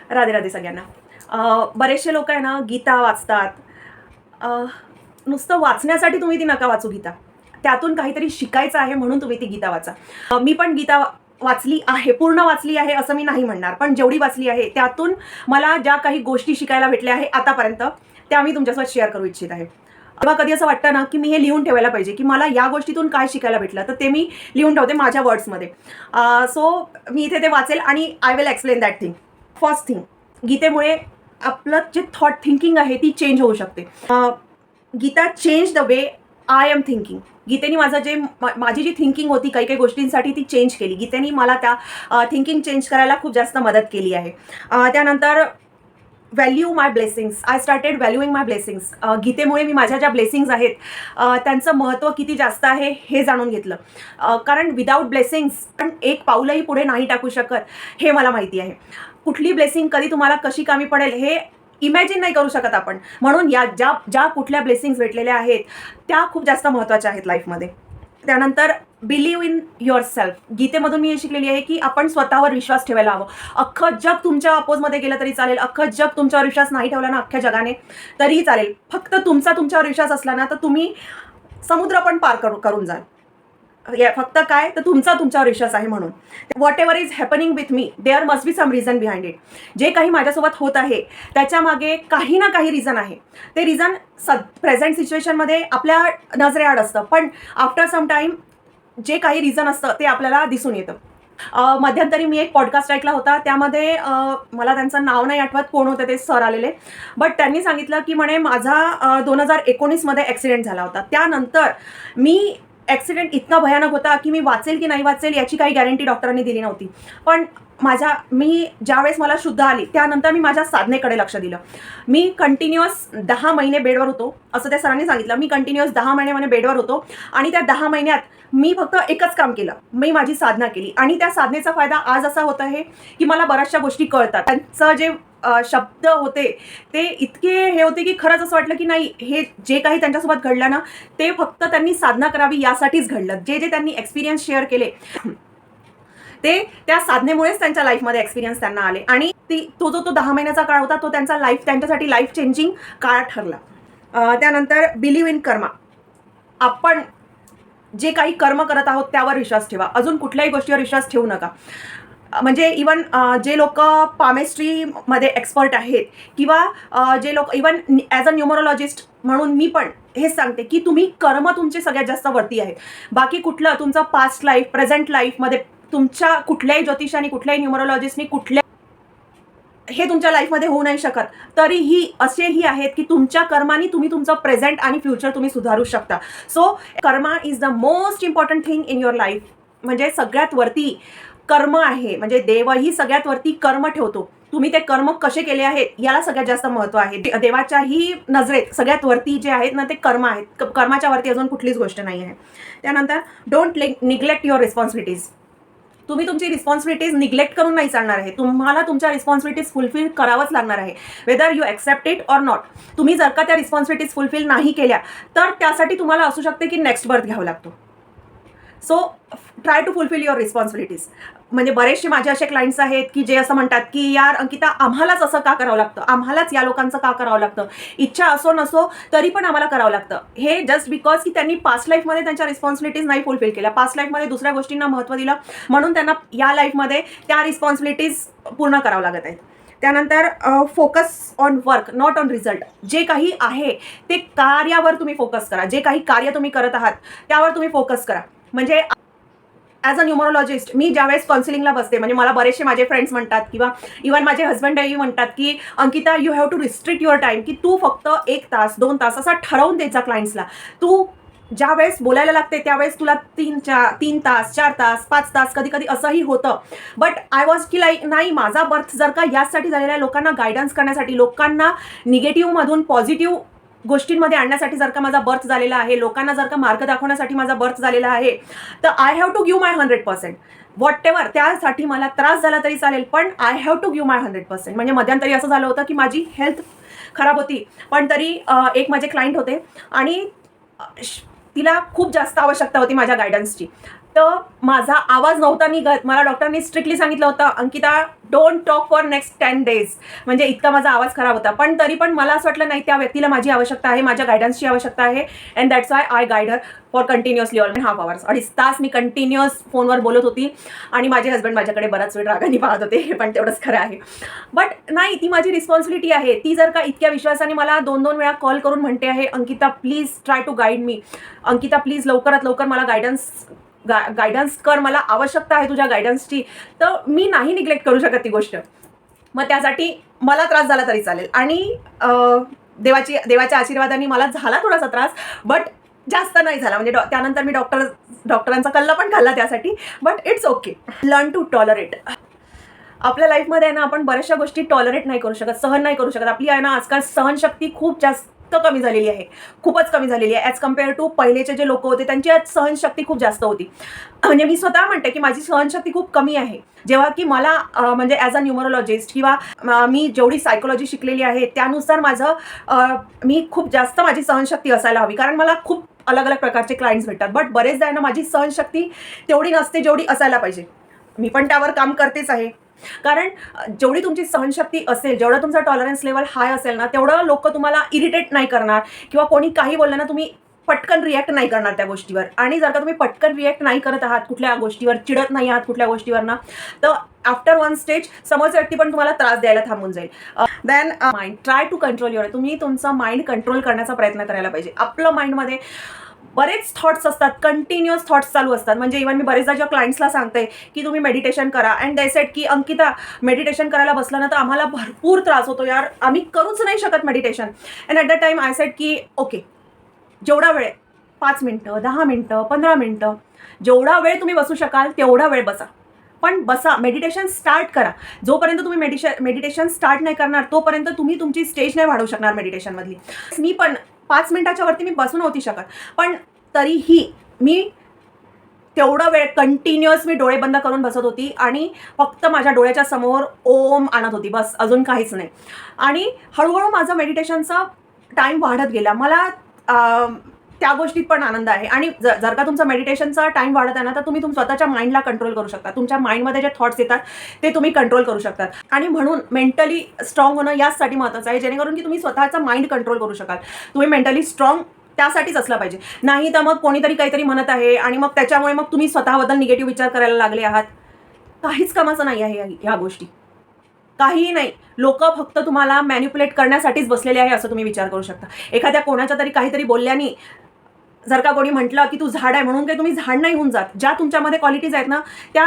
राधे राधे सगळ्यांना. बरेचसे लोक आहे ना गीता वाचतात. नुसतं वाचण्यासाठी तुम्ही ती नका वाचू गीता. त्यातून काहीतरी शिकायचं आहे म्हणून तुम्ही ती गीता वाचा. मी पण गीता वाचली आहे, पूर्ण वाचली आहे असं मी नाही म्हणणार, पण जेवढी वाचली आहे त्यातून मला ज्या काही गोष्टी शिकायला भेटल्या आहे आतापर्यंत त्या मी तुमच्यासोबत शेअर करू इच्छित आहे. तेव्हा कधी असं वाटतं ना की मी हे लिहून ठेवायला पाहिजे की मला या गोष्टीतून काय शिकायला भेटलं, तर ते मी लिहून ठेवते माझ्या वर्ड्समध्ये. सो मी इथे ते वाचेल आणि I will explain that thing. First thing, गीतेमुळे आपलं जे थॉट थिंकिंग आहे ती चेंज होऊ शकते. Gita change the way I am thinking. गीतेने माझी जी थिंकिंग होती काही काही गोष्टींसाठी ती चेंज केली. गीतेने मला त्या थिंकिंग चेंज करायला खूप जास्त मदत केली आहे. त्यानंतर value my blessings. I started valuing my blessings. गीतेमुळे मी माझ्या ज्या ब्लेसिंग्स आहेत त्यांचं महत्त्व किती जास्त आहे हे जाणून घेतलं. कारण विदाऊट ब्लेसिंग्स पण एक पाऊलही पुढे नाही टाकू शकत हे मला माहिती आहे. कुठली ब्लेसिंग कधी तुम्हाला कशी कामी पडेल हे इमॅजिन नाही करू शकत आपण. म्हणून या ज्या कुठल्या ब्लेसिंग्स भेटलेल्या आहेत त्या खूप जास्त महत्त्वाच्या आहेत लाईफमध्ये. त्यानंतर बिलीव्ह इन युअर सेल्फ. गीतेमधून मी हे शिकलेली आहे की आपण स्वतःवर विश्वास ठेवायला हवं. अख्खं जग तुमच्या अपोजमध्ये गेलं तरी चालेल, अख्खं जग तुमच्यावर विश्वास नाही ठेवला ना अख्ख्या जगाने तरीही चालेल. फक्त तुमच्यावर विश्वास असला ना तर तुम्ही समुद्र पण पार करून जाल. फक्त काय तर तुमच्यावर विश्वास आहे म्हणून. Whatever is happening with me there must be some reason behind it. जे काही माझ्यासोबत होत आहे त्याच्यामागे काही ना काही रिझन आहे. ते रिझन प्रेझेंट सिच्युएशनमध्ये आपल्या नजरेआड असतं, पण आफ्टर सम टाईम जे काही रिझन असतं ते आपल्याला दिसून येतं. मध्यंतरी मी एक पॉडकास्ट ऐकला होता. त्यामध्ये मला त्यांचं नाव नाही आठवत कोण होते ते सर आलेले, बट त्यांनी सांगितलं की म्हणे माझा 2019मध्ये ॲक्सिडेंट झाला होता. त्यानंतर ॲक्सिडेंट इतका भयानक होता की मी वाचेल की नाही वाचेल याची काही गॅरंटी डॉक्टरांनी दिली नव्हती. पण मी ज्यावेळेस मला शुद्ध आली त्यानंतर मी माझ्या साधनेकडे लक्ष दिलं. मी कंटिन्युअस 10 महिने बेडवर होतो असं त्या सरांनी सांगितलं. मी कंटिन्युअस 10 महिने बेडवर होतो आणि त्या 10 महिन्यात मी फक्त एकच काम केलं, मी माझी साधना केली. आणि त्या साधनेचा फायदा आज असा होत आहे की मला बऱ्याचशा गोष्टी कळतात. त्यांचं जे शब्द होते ते इतके हे होते की खरंच असं वाटलं की नाही, हे जे काही त्यांच्यासोबत घडलं ना ते फक्त त्यांनी साधना करावी यासाठीच घडलं. जे त्यांनी एक्सपिरियन्स शेअर केले ते त्या साधनेमुळेच त्यांच्या लाईफमध्ये एक्सपिरियन्स त्यांना आले. आणि तो 10 महिन्याचा काळ होता तो त्यांच्यासाठी लाईफ चेंजिंग काळ ठरला. त्यानंतर बिलीव्ह इन कर्मा. आपण जे काही कर्म करत आहोत त्यावर विश्वास ठेवा. अजून कुठल्याही गोष्टीवर विश्वास ठेवू नका. म्हणजे इवन जे लोक पामेस्ट्रीमध्ये एक्सपर्ट आहेत किंवा जे लोक इवन ॲज अ न्यूमरोलॉजिस्ट म्हणून मी पण हेच सांगते की तुम्ही कर्म तुमचे सगळ्यात जास्त वरती आहेत. बाकी कुठलं तुमचं पास्ट लाईफ प्रेझेंट लाईफमध्ये तुमच्या कुठल्याही ज्योतिषाने कुठल्याही न्यूमरोलॉजिस्टनी हे तुमच्या लाईफमध्ये होऊ नाही शकत. तरीही असेही आहेत की तुमच्या कर्माने तुम्ही तुमचं प्रेझेंट आणि फ्युचर तुम्ही सुधारू शकता. So Karma is the most important thing in your life. म्हणजे सगळ्यात वरती कर्म आहे. म्हणजे देवही सगळ्यात वरती कर्म ठेवतो. तुम्ही ते कर्म कसे केले आहेत याला सगळ्यात जास्त महत्त्व आहे. देवाच्याही नजरेत सगळ्यात वरती जे आहेत ना ते कर्म आहेत. कर्माच्या वरती अजून कुठलीच गोष्ट नाही आहे. त्यानंतर डोंट निग्लेक्ट युअर रिस्पॉन्सिबिलिटीज. तुम्ही तुमची रिस्पॉन्सिबिलिटीज निग्लेक्ट करून नाही चालणार आहे. तुम्हाला तुमच्या रिस्पॉन्सिबिलिटीज फुलफिल करावंच लागणार आहे, whether you accept it or not. तुम्ही जर का त्या रिस्पॉन्सिबिलिटीज फुलफिल नाही केल्या तर त्यासाठी तुम्हाला असू शकते की नेक्स्ट बर्थ घ्यावा लागतो. So try to fulfil your responsibilities. म्हणजे बरेचसे माझे असे क्लायंट्स आहेत की जे असं म्हणतात की यार अंकिता आम्हालाच असं का करावं लागतं, आम्हालाच या लोकांचं का करावं लागतं, इच्छा असो नसो तरी पण आम्हाला करावं लागतं. हे जस्ट बिकॉज की त्यांनी पास्ट लाईफमध्ये त्यांच्या रिस्पॉन्सिबिलिटीज नाही फुलफिल केल्या, पास्ट लाईफमध्ये दुसऱ्या गोष्टींना महत्त्व दिलं म्हणून त्यांना या लाईफमध्ये त्या रिस्पॉन्सिबिलिटीज पूर्ण करावं लागत आहेत. त्यानंतर focus on work not on result. जे काही आहे ते कार्यावर तुम्ही फोकस करा. जे काही कार्य तुम्ही करत आहात त्यावर तुम्ही फोकस करा. म्हणजे ॲज अ न्यूमरोलॉजिस्ट मी ज्यावेळेस काउन्सिलिंगला बसते, म्हणजे मला बरेचसे माझे फ्रेंड्स म्हणतात किंवा इवन माझे हजबंडही म्हणतात की Ankita you have to restrict your time. की तू फक्त 1 तास 2 तास असा ठरवून द्यायचा क्लायंट्सला. तू ज्या वेळेस बोलायला लागते त्यावेळेस तुला 3 तास 4 तास 5 तास कधी कधी असंही होतं. बट आय वॉज की लाईक नाही, माझा बर्थ जर का यासाठी झालेला आहे लोकांना गायडन्स करण्यासाठी, लोकांना निगेटिव्हमधून पॉझिटिव्ह गोष्टींमध्ये आणण्यासाठी जर का माझा बर्थ झालेला आहे, लोकांना जर का मार्ग दाखवण्यासाठी माझा बर्थ झालेला आहे, तर I have to give my 100%. Whatever त्यासाठी मला त्रास झाला तरी चालेल पण I have to give my 100%. म्हणजे मध्यंतरी असं झालं होतं की माझी हेल्थ खराब होती पण तरी एक माझे क्लायंट होते आणि तिला खूप जास्त आवश्यकता होती माझ्या गायडन्सची. तर माझा आवाज नव्हता निघत. मला डॉक्टरनी स्ट्रिक्टली सांगितलं होतं, Ankita don't talk for next 10 days. म्हणजे इतका माझा आवाज खराब होता. पण तरी पण मला असं वाटलं नाही, त्या व्यक्तीला माझी आवश्यकता आहे, माझ्या गायडन्सची आवश्यकता आहे. And that's why I guide her for continuously almost half hours. 2.5 तास मी कंटिन्युअस फोनवर बोलत होती आणि माझे हस्बंड माझ्याकडे बराच वेळ रागाने पाहत होते. हे पण तेवढंच खरं आहे. बट नाही, ती माझी रिस्पॉन्सिबिलिटी आहे. ती जर का इतक्या विश्वासाने मला 2-2 वेळा कॉल करून म्हणते आहे, Ankita please try to guide me, Ankita please लवकरात लवकर मला गायडन्स कर, मला आवश्यकता आहे तुझ्या गायडन्सची, तर मी नाही निग्लेक्ट करू शकत ती गोष्ट. मग त्यासाठी मला त्रास झाला तरी चालेल. आणि देवाच्या आशीर्वादाने मला झाला थोडासा त्रास, बट जास्त नाही झाला. म्हणजे त्यानंतर मी डॉक्टरांचा कल्ला पण खाल्ला त्यासाठी. But it's okay. Learn to tolerate. आपल्या लाईफमध्ये आहे ना, आपण बऱ्याचशा गोष्टी टॉलरेट नाही करू शकत, सहन नाही करू शकत. आपली आहे ना आजकाल सहनशक्ती खूप जास्त कमी झालेली आहे, खूपच कमी झालेली आहे. ॲज कम्पेअर टू पहिलेचे जे लोक होते त्यांची आज सहनशक्ती खूप जास्त होती. म्हणजे मी स्वतः म्हणते की माझी सहनशक्ती खूप कमी आहे. जेव्हा की मला म्हणजे ॲज अ न्यूमरोलॉजिस्ट किंवा मी जेवढी सायकोलॉजी शिकलेली आहे त्यानुसार मी खूप जास्त माझी सहनशक्ती असायला हवी, कारण मला खूप अलग अलग प्रकारचे क्लायंट्स भेटतात. बट बरेचदा आहे ना माझी सहनशक्ती तेवढी नसते जेवढी असायला पाहिजे. मी पण त्यावर काम करतेच आहे. कारण जेवढी तुमची सहनशक्ती असेल, जेवढा तुमचा टॉलरन्स लेवल हाय असेल ना, तेवढं लोक तुम्हाला इरिटेट नाही करणार, किंवा कोणी काही बोललं ना तुम्ही पटकन रिॲक्ट नाही करणार त्या गोष्टीवर. आणि जर का तुम्ही पटकन रिॲक्ट नाही करत आहात कुठल्या गोष्टीवर, चिडत नाही आहात कुठल्या गोष्टीवर ना, तर आफ्टर वन स्टेज समोरचा व्यक्ती पण तुम्हाला त्रास द्यायला थांबून जाईल. Then mind, try to control your. तुम्ही तुमचं माइंड कंट्रोल करण्याचा प्रयत्न करायला पाहिजे. आपलं माइंडमध्ये बरेच थॉट्स असतात, कंटिन्युअस थॉट्स चालू असतात. म्हणजे इव्हन मी बरेचदा जेव्हा क्लायंट्सला सांगते की तुम्ही मेडिटेशन करा, अँड दे सेड की अंकिता मेडिटेशन करायला बसलं ना तर आम्हाला भरपूर त्रास होतो यार, आम्ही करूच नाही शकत meditation. And at the time I said की ओके, जेवढा वेळ 5 मिनटं, 10 मिनटं, 15 मिनटं, जेवढा वेळ तुम्ही बसू शकाल तेवढा वेळ बसा. पण बसा, मेडिटेशन स्टार्ट करा. जोपर्यंत तुम्ही मेडिटेशन स्टार्ट नाही करणार तोपर्यंत तुम्ही तुमची स्टेज नाही वाढवू शकणार मेडिटेशनमधली. मी पण 5 मिनिटाच्या वरती मी बसू नव्हती शकत, पण तरीही मी तेवढा वेळ कंटिन्युअस मी डोळे बंद करून बसत होती आणि फक्त माझ्या डोळ्याच्या समोर ओम आणत होती, बस, अजून काहीच नाही. आणि हळूहळू माझा मेडिटेशनचा टाईम वाढत गेला. मला त्या गोष्टीत पण आनंद आहे. आणि जर का तुमचा मेडिटेशनचा टाईम वाढत आहे ना, तर तुम्ही स्वतःच्या माइंडला कंट्रोल करू शकता. तुमच्या माइंडमध्ये जे थॉट्स येतात ते तुम्ही कंट्रोल करू शकतात. आणि म्हणून मेंटली स्ट्रॉंग होणं याचसाठी महत्त्वाचं आहे, जेणेकरून की तुम्ही स्वतःचा माइंड कंट्रोल करू शकाल. तुम्ही मेंटली स्ट्रॉंग त्यासाठीच असलं पाहिजे. नाही तर मग कोणीतरी काहीतरी म्हणत आहे आणि मग त्याच्यामुळे मग तुम्ही स्वतःबद्दल निगेटिव्ह विचार करायला लागले आहात. काहीच कामाचं नाही आहे ह्या गोष्टी, काहीही नाही. लोक फक्त तुम्हाला मॅन्युप्युलेट करण्यासाठीच बसलेले आहे असं तुम्ही विचार करू शकता. एखाद्या कोणाच्या तरी काहीतरी बोलल्याने जर का कोणी म्हटलं की तू झाड आहे म्हणून काही तुम्ही झाड नाही होऊन जात. ज्या तुमच्यामध्ये क्वालिटीज आहेत ना त्या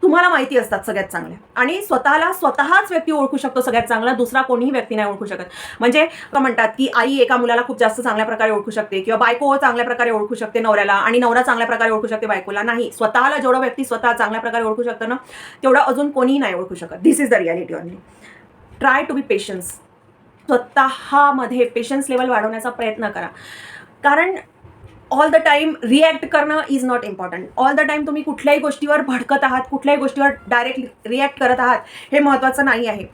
तुम्हाला माहिती असतात सगळ्यात चांगल्या. आणि स्वतःच व्यक्ती ओळखू शकतो सगळ्यात चांगला, दुसरा कोणीही व्यक्ती नाही ओळखू शकत. म्हणजे म्हणतात की आई एका मुलाला खूप जास्त चांगल्या प्रकारे ओळखू शकते, किंवा बायको चांगल्या प्रकारे ओळखू शकते नवऱ्याला, आणि नवरा चांगल्या प्रकारे ओळखू शकते बायकोला. नाही, स्वतःला जेवढा व्यक्ती स्वतः चांगल्या प्रकारे ओळखू शकतं ना, तेवढं अजून कोणीही नाही ओळखू शकत. This is the reality only. Try to be patience. स्वतःमध्ये पेशन्स लेवल वाढवण्याचा प्रयत्न करा. कारण ऑल द टाईम रिॲक्ट करणं is not important. All the time तुम्ही कुठल्याही गोष्टीवर भडकत आहात, कुठल्याही गोष्टीवर डायरेक्ट रिॲक्ट करत आहात, हे महत्त्वाचं नाही आहे.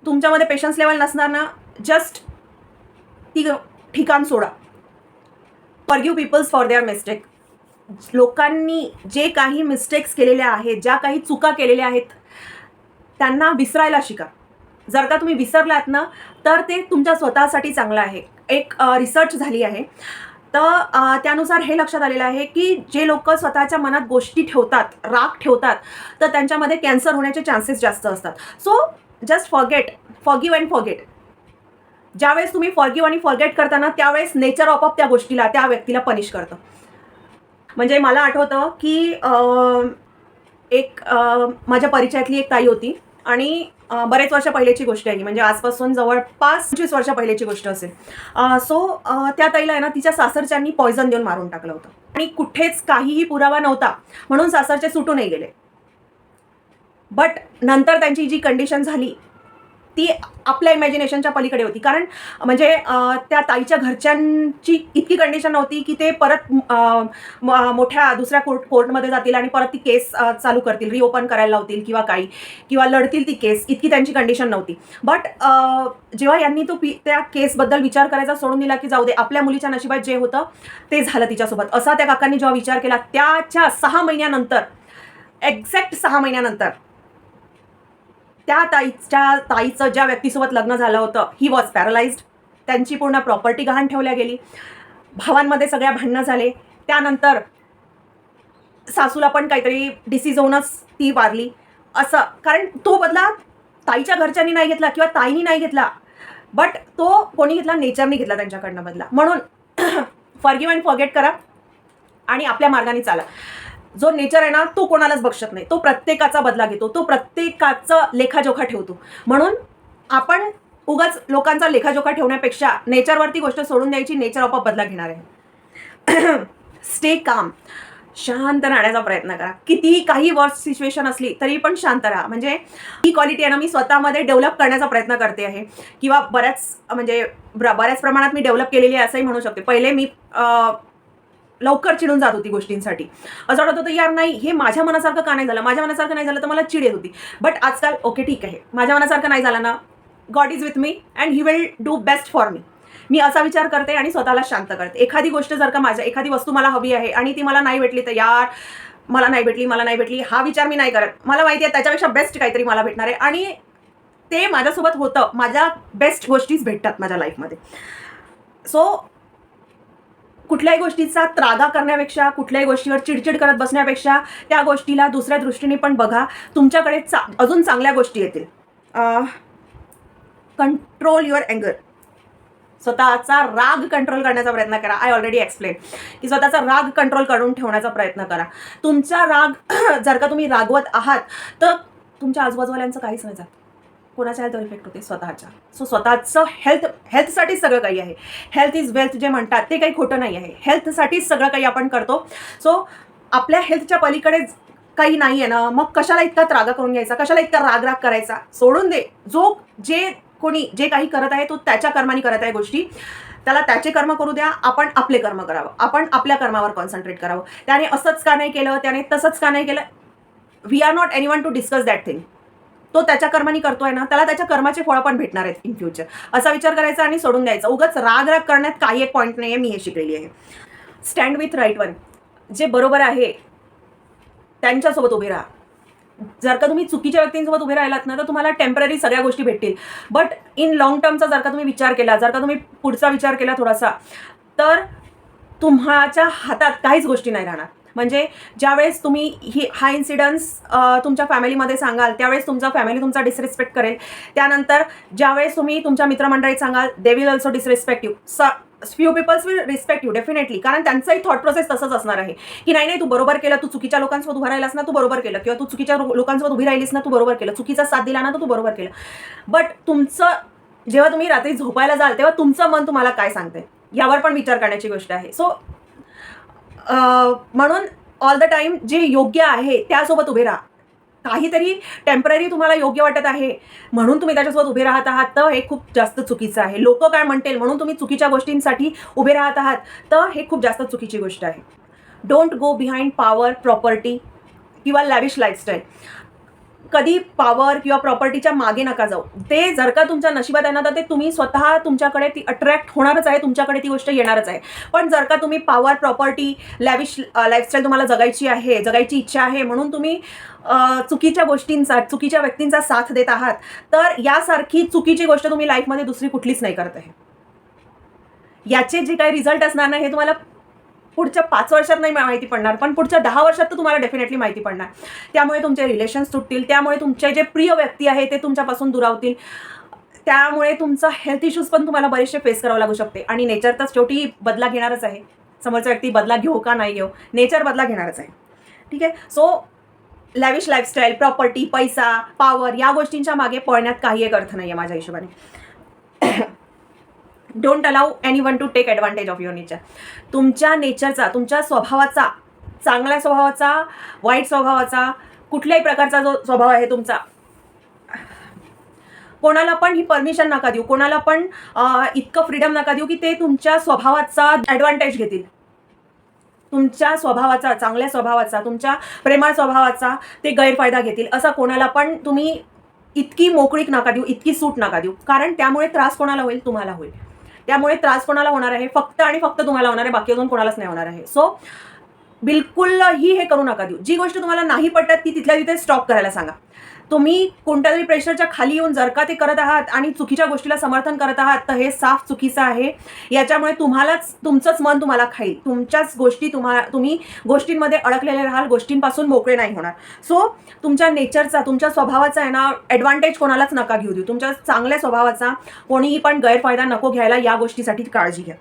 तुमच्यामध्ये पेशन्स लेवल नसणार ना, जस्ट ती ठिकाण सोडा. Forgive peoples for their mistake. लोकांनी जे काही मिस्टेक्स केलेल्या आहेत, ज्या काही चुका केलेल्या आहेत, त्यांना विसरायला शिका. जर का तुम्ही विसरलात ना तर ते तुमच्या स्वतःसाठी चांगलं आहे. एक रिसर्च झाली आहे, तर त्यानुसार हे लक्षात आलेलं आहे की जे लोक स्वतःच्या मनात गोष्टी ठेवतात, राग ठेवतात, तर त्यांच्यामध्ये कॅन्सर होण्याचे चान्सेस जास्त असतात. So just forgive and forget. ज्यावेळेस तुम्ही फॉरगिव्ह आणि फॉरगेट करताना त्यावेळेस नेचर ऑफ त्या गोष्टीला, त्या व्यक्तीला पनिश करतं. म्हणजे मला आठवतं की माझ्या परिचयातली एक ताई होती, आणि बरेच वर्ष पहिलेची गोष्ट आहे, म्हणजे आजपासून जवळपास 25 वर्ष पहिलेची गोष्ट असेल. सो त्या ताईला आहे ना तिच्या सासरच्यांनी पॉयझन देऊन मारून टाकलं होतं, आणि कुठेच काहीही पुरावा नव्हता म्हणून सासरचे सुटूनही गेले. बट नंतर त्यांची जी कंडिशन झाली ती आपल्या इमॅजिनेशनच्या पलीकडे होती. कारण म्हणजे त्या ताईच्या घरच्यांची इतकी कंडिशन नव्हती की ते परत मोठ्या दुसऱ्या कोर्टमध्ये जातील आणि परत ती केस चालू करतील, रिओपन करायला लावतील किंवा काही, किंवा लढतील ती केस, इतकी त्यांची कंडिशन नव्हती. बट जेव्हा यांनी त्या केसबद्दल विचार करायचा सोडून दिला की जाऊ दे, आपल्या मुलीच्या नशिबात जे होतं ते झालं तिच्यासोबत, असा त्या काकांनी जेव्हा विचार केला, त्याच्या 6 महिन्यानंतर, एक्झॅक्ट 6 महिन्यानंतर त्या ताईचं ज्या व्यक्तीसोबत लग्न झालं होतं, ही वॉज पॅरलाइज्ड. त्यांची पूर्ण प्रॉपर्टी गहाण ठेवल्या गेली. भावांमध्ये सगळ्या भांडणं झाले. त्यानंतर सासूला पण काहीतरी डिसीज होऊनच ती वारली. असं, कारण तो बदला ताईच्या घरच्यांनी नाही घेतला किंवा ताईनी नाही घेतला, बट तो कोणी घेतला, नेचरनी घेतला त्यांच्याकडनं बदला. म्हणून फॉरगिव्ह अँड फॉरगेट करा आणि आपल्या मार्गाने चाला. जो नेचर आहे ना, तो कोणालाच बक्षत नाही. तो प्रत्येकाचा बदला घेतो, तो प्रत्येकाचं लेखाजोखा ठेवतो. म्हणून आपण उगाच लोकांचा लेखाजोखा ठेवण्यापेक्षा नेचरवरती गोष्ट सोडून द्यायची. नेचर आपोआप बदला घेणार आहे. स्टे काम, शांत राहण्याचा प्रयत्न करा. कितीही काही वर्स्ट सिच्युएशन असली तरी पण शांत राहा. म्हणजे ही क्वालिटी आहे ना, मी स्वतःमध्ये डेव्हलप करण्याचा प्रयत्न करते आहे, किंवा बऱ्याच प्रमाणात मी डेव्हलप केलेली आहे असंही म्हणू शकते. पहिले मी लवकर चिडून जात होती गोष्टींसाठी. असं वाटत होतं, यार नाही, हे माझ्या मनासारखं का नाही झालं, माझ्या मनासारखं नाही झालं तर मला चिड येत होती. बट आजकाल ओके ठीक आहे, माझ्या मनासारखं नाही झालं ना, God is with me and he will do best for me. मी असा विचार करते आणि स्वतःला शांत करते. एखादी गोष्ट जर का एखादी वस्तू मला हवी आहे आणि ती मला नाही भेटली तर यार मला नाही भेटली हा विचार मी नाही करत. मला माहिती आहे त्याच्यापेक्षा बेस्ट काहीतरी मला भेटणार आहे आणि ते माझ्यासोबत होतं. माझ्या बेस्ट गोष्टीच भेटतात माझ्या लाईफमध्ये. सो कुठल्याही गोष्टीचा त्रागा करण्यापेक्षा, कुठल्याही गोष्टीवर चिडचिड करत बसण्यापेक्षा त्या गोष्टीला दुसऱ्या दृष्टीने पण बघा. तुमच्याकडे अजून चांगल्या गोष्टी येतील. कंट्रोल युअर अँगर. स्वतःचा राग कंट्रोल करण्याचा प्रयत्न करा. आय ऑलरेडी एक्सप्लेन की स्वतःचा राग कंट्रोल करून ठेवण्याचा प्रयत्न करा. तुमचा राग जर का तुम्ही रागवत आहात तर तुमच्या आजूबाजूवाल्यांचं काहीच नाही जात. कोणाच्या हेल्थवर इफेक्ट होते? स्वतःच्या. सो स्वतःचं हेल्थसाठीच सगळं काही आहे. हेल्थ इज वेल्थ जे म्हणतात ते काही खोटं नाही आहे. हेल्थसाठीच सगळं काही आपण करतो. सो आपल्या हेल्थच्या पलीकडे काही नाही आहे ना, मग कशाला इतका त्रागा करून घ्यायचा, कशाला इतका राग करायचा? सोडून दे. कोणी जे काही करत आहे तो त्याच्या कर्माने करत आहे गोष्टी, त्याला त्याचे कर्म करू द्या. आपण आपले कर्म करावं. आपण आपल्या कर्मावर कॉन्सन्ट्रेट करावं. त्याने असंच का नाही केलं, त्याने तसंच का नाही केलं, we are not anyone to discuss that thing. तो त्याच्या कर्माने करतोय ना, त्याला त्याच्या कर्माचे फळं पण भेटणार आहेत इन फ्युचर. असा विचार करायचा आणि सोडून द्यायचा. उगाच राग करण्यात काही एक पॉईंट नाही आहे. मी हे शिकलेली आहे. Stand with right one. जे बरोबर आहे त्यांच्यासोबत उभे राहा. जर का तुम्ही चुकीच्या व्यक्तींसोबत उभे राहिलात ना तर तुम्हाला टेम्पररी सगळ्या गोष्टी भेटतील. बट इन लॉंग टर्मचा जर का तुम्ही विचार केला, जर का तुम्ही पुढचा विचार केला थोडासा, तर तुमच्या हातात काहीच गोष्टी नाही राहणार. म्हणजे ज्यावेळेस तुम्ही हा इन्सिडन्स तुमच्या फॅमिलीमध्ये सांगाल त्यावेळेस तुमचा फॅमिली तुमचा डिसरिस्पेक्ट करेल. त्यानंतर ज्यावेळेस तुम्ही तुमच्या मित्रमंडळीत सांगाल, they will also disrespect you. Few peoples will respect you definitely. कारण त्यांचंही थॉट प्रोसेस तसंच असणार आहे की नाही तू बरोबर केलं, तू चुकीच्या लोकांसोबत उभा राहिलास ना तू बरोबर केलं, किंवा तू चुकीच्या लोकांसोबत उभी राहिलीस ना तू बरोबर केलं, चुकीचा साथ दिला ना तर तू बरोबर केलं. बट जेव्हा तुम्ही रात्री झोपायला जाल तेव्हा तुमचं मन तुम्हाला काय सांगते यावर पण विचार करण्याची गोष्ट आहे. सो म्हणून ऑल द टाईम जे योग्य आहे त्यासोबत उभे राहा. काहीतरी टेम्पररी तुम्हाला योग्य वाटत आहे म्हणून तुम्ही त्याच्यासोबत उभे राहत आहात तर हे खूप जास्त चुकीचं आहे. लोक काय म्हणतील म्हणून तुम्ही चुकीच्या गोष्टींसाठी उभे राहत आहात तर हे खूप जास्त चुकीची गोष्ट आहे. Don't go behind power, property किंवा लॅविश लाईफस्टाईल. कधी पॉवर किंवा प्रॉपर्टीच्या मागे नका जाऊ. ते जर का तुमच्या नशिबात आहे ना तर ते तुम्ही स्वतः तुमच्याकडे ती अट्रॅक्ट होणारच आहे, तुमच्याकडे ती गोष्ट येणारच आहे. पण जर का तुम्ही पॉवर, प्रॉपर्टी, लॅविश लाईफस्टाईल तुम्हाला जगायची इच्छा आहे म्हणून तुम्ही चुकीच्या गोष्टींचा, चुकीच्या व्यक्तींचा साथ देत आहात तर यासारखी चुकीची गोष्ट तुम्ही लाईफमध्ये दुसरी कुठलीच नाही करत आहे. याचे जे काही रिझल्ट असणार ना हे तुम्हाला पुढच्या 5 वर्षात नाही माहिती पडणार, पण पुढच्या 10 वर्षात तर तुम्हाला डेफिनेटली माहिती पडणार. त्यामुळे तुमचे रिलेशन्स तुटतील, त्यामुळे तुमचे जे प्रिय व्यक्ती आहे ते तुमच्यापासून दुरावतील, त्यामुळे तुमचा हेल्थ इश्यूज पण तुम्हाला बरेचसे फेस करावं लागू शकते. आणि नेचर तर शेवटी बदला घेणारच आहे. समोरचा व्यक्ती बदला घेऊ का नाही घेऊ, नेचर बदला घेणारच आहे. ठीक आहे. सो लॅविश लाईफस्टाईल, प्रॉपर्टी, पैसा, पॉवर या गोष्टींच्या मागे पळण्यात काही एक अर्थ नाही आहे माझ्या हिशोबाने. Don't allow anyone to take advantage of your nature. तुमच्या नेचरचा, तुमच्या स्वभावाचा, चांगल्या स्वभावाचा, वाईट स्वभावाचा, कुठल्याही प्रकारचा जो स्वभाव आहे तुमचा, कोणाला पण ही परमिशन नका देऊ, कोणाला पण इतकं फ्रीडम नका देऊ की ते तुमच्या स्वभावाचा ॲडव्हान्टेज घेतील. तुमच्या स्वभावाचा, चांगल्या स्वभावाचा, तुमच्या प्रेमळ स्वभावाचा ते गैरफायदा घेतील. असं कोणाला पण तुम्ही इतकी मोकळीक नका देऊ, इतकी सूट नका देऊ. कारण त्यामुळे त्रास कोणाला होईल? तुम्हाला होईल. त्यामुळे त्रास कोणाला होणार आहे? फक्त आणि फक्त तुम्हाला होणार आहे, बाकी अजून कोणालाच नाही होणार आहे. सो बिलकुलही हे करू नका देऊ. जी गोष्ट तुम्हाला नाही पटत ती तिथल्या तिथे स्टॉप करायला सांगा. तुम्ही कोणत्या तरी प्रेशरच्या खाली येऊन जर का ते करत आहात आणि चुकीच्या गोष्टीला समर्थन करत आहात, तर हे साफ चुकीचं आहे. याच्यामुळे तुमचंच मन तुम्हाला खाईल. तुमच्याच गोष्टी तुम्ही गोष्टींमध्ये अडकलेले राहाल, गोष्टींपासून मोकळे नाही होणार. सो तुमच्या नेचरचा, तुमच्या स्वभावाचा आहे ना ॲडव्हान्टेज कोणालाच नका घेऊ देऊ. तुमच्या चांगल्या स्वभावाचा कोणीही पण गैरफायदा नको घ्यायला. या गोष्टीसाठी काळजी घ्या.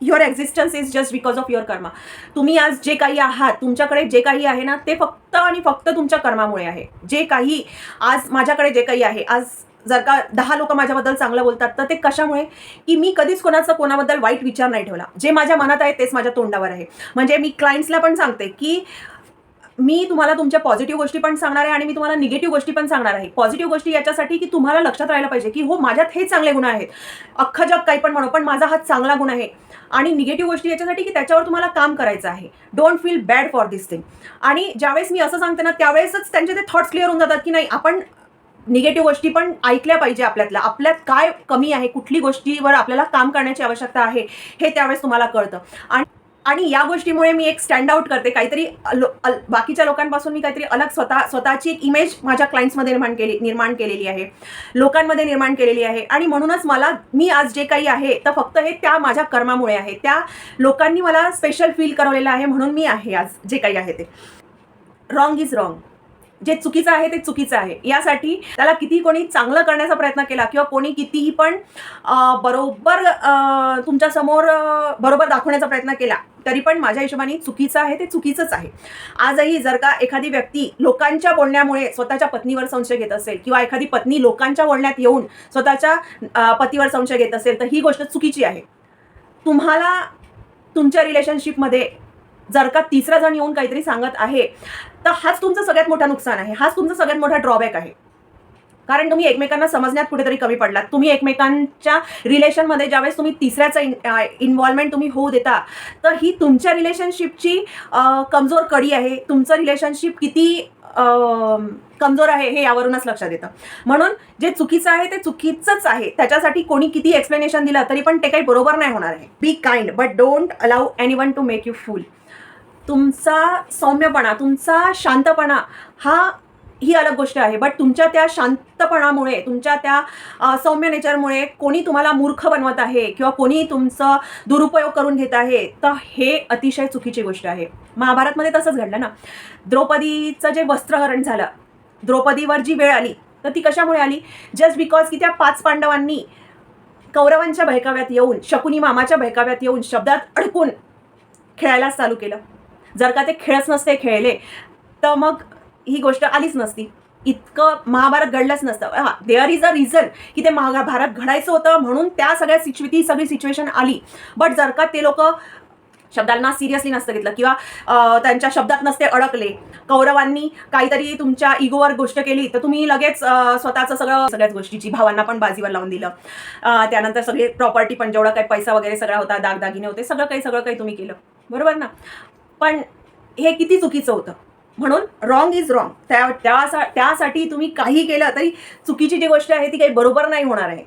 Your existence is just because of your karma. तुम्ही आज जे काही आहात, तुमच्याकडे जे काही आहे ना, ते फक्त आणि फक्त तुमच्या कर्मामुळे आहे. जे काही आज माझ्याकडे जे काही आहे, आज जर का 10 लोक माझ्याबद्दल चांगलं बोलतात, तर ते कशामुळे? की मी कधीच कोणाबद्दल वाईट विचार नाही ठेवला. जे माझ्या मनात आहे तेच माझ्या तोंडावर आहे. म्हणजे मी क्लायंट्सला पण सांगते की मी तुम्हाला तुमच्या पॉझिटिव्ह गोष्टी पण सांगणार आहे आणि मी तुम्हाला निगेटिव्ह गोष्टी पण सांगणार आहे. पॉझिटिव्ह गोष्टी याच्यासाठी की तुम्हाला लक्षात राहायला पाहिजे की हो, माझ्यात हे चांगले गुण आहेत. अख्खं जग काही पण म्हणो, पण माझा हा चांगला गुण आहे. आणि निगेटिव्ह गोष्टी याच्यासाठी की त्याच्यावर तुम्हाला काम करायचं आहे. Don't feel bad for this thing. आणि ज्यावेळेस मी असं सांगते ना, त्यावेळेसच त्यांचे ते थॉट्स क्लिअर होऊन जातात की नाही, आपण निगेटिव्ह गोष्टी पण ऐकल्या पाहिजे. आपल्यात काय कमी आहे, कुठली गोष्टीवर आपल्याला काम करण्याची आवश्यकता आहे, हे त्यावेळेस तुम्हाला कळतं. आणि या गोष्टीमुळे मी एक स्टँड आउट करते. काहीतरी बाकीच्या लोकांपासून मी काहीतरी अलग स्वतःची एक इमेज माझ्या क्लायंट्समध्ये निर्माण केलेली आहे, लोकांमध्ये निर्माण केलेली आहे. आणि म्हणूनच मी आज जे काही आहे, तर फक्त हे त्या माझ्या कर्मामुळे आहे. त्या लोकांनी मला स्पेशल फील करवलेलं आहे, म्हणून मी आहे आज जे काही आहे ते. Wrong is wrong. जे चुकीचं आहे ते चुकीचं आहे. यासाठी त्याला कितीही कोणी चांगलं करण्याचा प्रयत्न केला किंवा कोणी कितीही पण बरोबर तुमच्यासमोर बरोबर दाखवण्याचा प्रयत्न केला, तरी पण माझ्या हिशोबाने चुकीचं आहे ते चुकीचंच आहे. आजही जर का एखादी व्यक्ती लोकांच्या बोलण्यामुळे स्वतःच्या पत्नीवर संशय घेत असेल किंवा एखादी पत्नी लोकांच्या बोलण्यात येऊन स्वतःच्या पतीवर संशय घेत असेल, तर ही गोष्ट चुकीची आहे. तुम्हाला तुमच्या रिलेशनशिपमध्ये जर का तिसरा जण येऊन काहीतरी सांगत आहे, तर हाच तुमचं सगळ्यात मोठं नुकसान आहे. हाच तुमचा सगळ्यात मोठा ड्रॉबॅक आहे. कारण तुम्ही एकमेकांना समजण्यात कुठेतरी कमी पडलात. तुम्ही एकमेकांच्या रिलेशनमध्ये ज्यावेळेस तुम्ही तिसऱ्याचं इन्व्हॉल्वमेंट तुम्ही होऊ देता, तर ही तुमच्या रिलेशनशिपची कमजोर कडी आहे. तुमचं रिलेशनशिप किती कमजोर आहे हे यावरूनच लक्षात येतं. म्हणून जे चुकीचं आहे ते चुकीचंच आहे. त्याच्यासाठी कोणी किती एक्सप्लेनेशन दिलं तरी पण ते काही बरोबर नाही होणार आहे. Be kind but don't allow anyone to make you fool. तुमचा सौम्यपणा, तुमचा शांतपणा ही अलग गोष्ट आहे. बट तुमच्या त्या शांतपणामुळे, तुमच्या त्या सौम्य नेचरमुळे कोणी तुम्हाला मूर्ख बनवत आहे किंवा कोणी तुमचं दुरुपयोग करून घेत आहे, तर हे अतिशय चुकीची गोष्ट आहे. महाभारतमध्ये तसंच घडलं ना. द्रौपदीचं जे वस्त्रहरण झालं, द्रौपदीवर जी वेळ आली, तर ती कशामुळे आली? जस्ट बिकॉज की त्या 5 पांडवांनी कौरवांच्या बहकाव्यात येऊन, शकुनी मामाच्या बहकाव्यात येऊन, शब्दात अडकून खेळायलाच चालू केलं. जर का ते खेळच नसते खेळले, तर मग ही गोष्ट आलीच नसती. इतकं महाभारत घडलंच नसतं. देअर इज अ रिझन की ते महाभारत घडायचं होतं, म्हणून त्या ती सगळी सिच्युएशन आली. बट जर का ते लोक शब्दांना सिरियसली नसतं घेतलं किंवा त्यांच्या शब्दात नसते अडकले, कौरवांनी काहीतरी तुमच्या इगोवर गोष्ट केली, तर तुम्ही लगेच स्वतःचं सगळ्याच गोष्टीची भावांना पण बाजीवर लावून दिलं. त्यानंतर सगळे प्रॉपर्टी पण, जेवढा काही पैसा वगैरे सगळा होता, दागदागिने होते, सगळं काही तुम्ही केलं. बरोबर ना? पण हे किती चुकीचं होतं. म्हणून रॉंग इज रॉंग. त्यासाठी तुम्ही काही केलं तरी चुकीची जी गोष्ट आहे ती काही बरोबर नाही होणार आहे.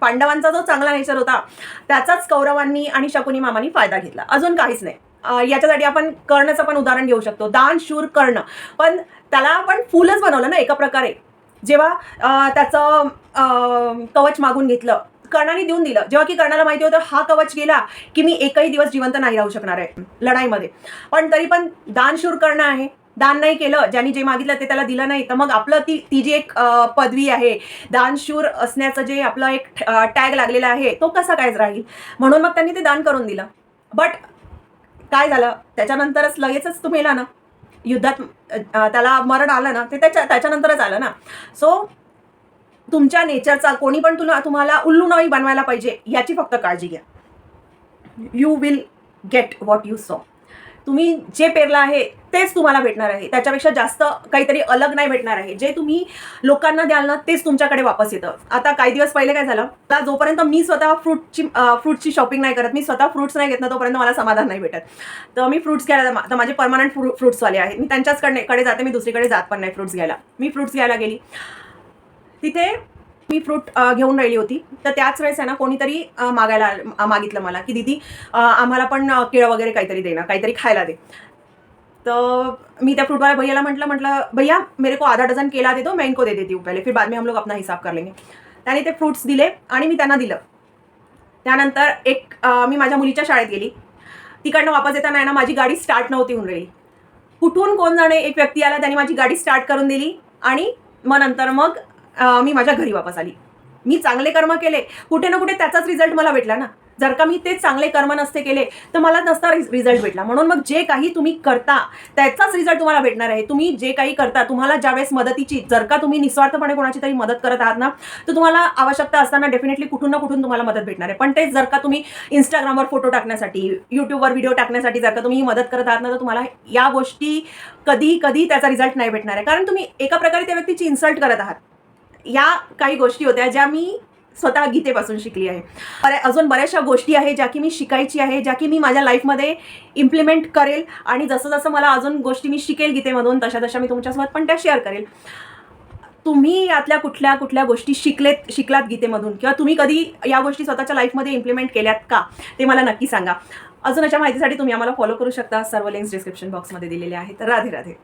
पांडवांचा जो चांगला नेचर होता त्याचाच कौरवांनी आणि शकुनी मामांनी फायदा घेतला, अजून काहीच नाही. याच्यासाठी आपण कर्णचं पण उदाहरण घेऊ शकतो. दान शूर कर्ण, पण त्याला आपण फुलच बनवलं ना एका प्रकारे. जेव्हा त्याचं कवच मागून घेतलं, कर्णाने देऊन दिलं. जेव्हा की कर्णाला माहिती होतं हा कवच गेला की मी एकही दिवस जिवंत नाही राहू शकणार आहे लढाईमध्ये, पण तरी पण दानशूर कर्ण आहे. दान नाही केलं, ज्यांनी जे मागितलं ते त्याला दिलं नाही, तर मग आपलं ती जी एक पदवी आहे, दानशूर असण्याचं जे आपलं एक टॅग लागलेला आहे, तो कसा काय राहील? म्हणून मग त्यांनी ते दान करून दिलं. बट काय झालं? त्याच्यानंतरच लगेचच तो मेला ना युद्धात. त्याला मरण आलं ना, ते त्याच्यानंतरच आलं ना. सो तुमच्या नेचरचा कोणी पण तुम्हाला उल्लू नाही बनवायला पाहिजे, याची फक्त काळजी घ्या. You will get what you सॉ. तुम्ही जे पेरलं आहे तेच तुम्हाला भेटणार आहे. त्याच्यापेक्षा जास्त काहीतरी अलग नाही भेटणार आहे. जे तुम्ही लोकांना द्याल ना तेच तुमच्याकडे वापस येतं. आता काही दिवस पहिले काय झालं, आता जोपर्यंत मी स्वतः फ्रूटची शॉपिंग नाही करत, मी स्वतः फ्रुट्स नाही घेत ना, तोपर्यंत मला समाधान नाही भेटत. तर मी फ्रुट्स घ्यायला, तर माझे परमनंट फ्रुट्सवाले आहेत, मी त्यांच्याचकडे जाते. मी दुसरीकडे जात पण नाही फ्रुट्स घ्यायला. मी फ्रुट्स घ्यायला गेली, तिथे मी फ्रूट घेऊन राहिली होती. तर त्याच वेळेस आहे ना कोणीतरी मागितलं मला की दीदी आम्हाला पण केळं वगैरे काहीतरी दे ना, काहीतरी खायला दे. तर मी त्या फ्रूटवाले भैयाला म्हटलं भैया मेरे को आधा डझन केला दे दो, मैं इनको दे देती हूँ पहले, फिर बाद में हम लोग अपना हिसाब कर लेंगे. त्याने ते फ्रुट्स दिले आणि मी त्यांना दिलं. त्यानंतर मी माझ्या मुलीच्या शाळेत गेली. तिकडनं वापस येताना ना माझी गाडी स्टार्ट नव्हती होऊन राहिली. कुठून कोण जाणे एक व्यक्ती आला, त्याने माझी गाडी स्टार्ट करून दिली आणि नंतर मी माझ्या घरी वापस आली. मी चांगले कर्म केले, कुठे ना कुठे त्याचाच रिझल्ट मला भेटला ना. जर का मी ते चांगले कर्म नसते केले तर मला नसता रिझल्ट भेटला. म्हणून मग जे काही तुम्ही करता त्याचाच रिझल्ट तुम्हाला भेटणार आहे. तुम्ही जे काही करता, तुम्हाला ज्यावेळेस मदतीची, जर का तुम्ही निस्वार्थपणे कोणाची तरी मदत करत आहात ना, तर तुम्हाला आवश्यकता असताना डेफिनेटली कुठून ना कुठून तुम्हाला मदत भेटणार आहे. पण तेच जर का तुम्ही इंस्टाग्रामवर फोटो टाकण्यासाठी, यूट्यूबवर व्हिडिओ टाकण्यासाठी जर का तुम्ही मदत करत आहात ना, तर तुम्हाला या गोष्टी कधी त्याचा रिझल्ट नाही भेटणार आहे. कारण तुम्ही एका प्रकारे त्या व्यक्तीची इन्सल्ट करत आहात. या काही गोष्टी होत्या ज्या मी स्वतः गीतेपासून शिकली आहे. अजून बऱ्याचशा गोष्टी आहे ज्या की मी शिकायची आहे, ज्या की मी माझ्या लाईफमध्ये इम्प्लिमेंट करेल आणि जसं जसं मला अजून गोष्टी मी शिकेल गीतेमधून तशा मी तुमच्यासोबत पण त्या शेअर करेल. तुम्ही यातल्या कुठल्या गोष्टी शिकलात गीतेमधून, किंवा तुम्ही कधी या गोष्टी स्वतःच्या लाईफमध्ये इम्प्लिमेंट केल्यात का, ते मला नक्की सांगा. अजून अशा माहितीसाठी तुम्ही आम्हाला फॉलो करू शकता. सर्व लिंक्स डिस्क्रिप्शन बॉक्समध्ये दिलेले आहेत. राधे राधे.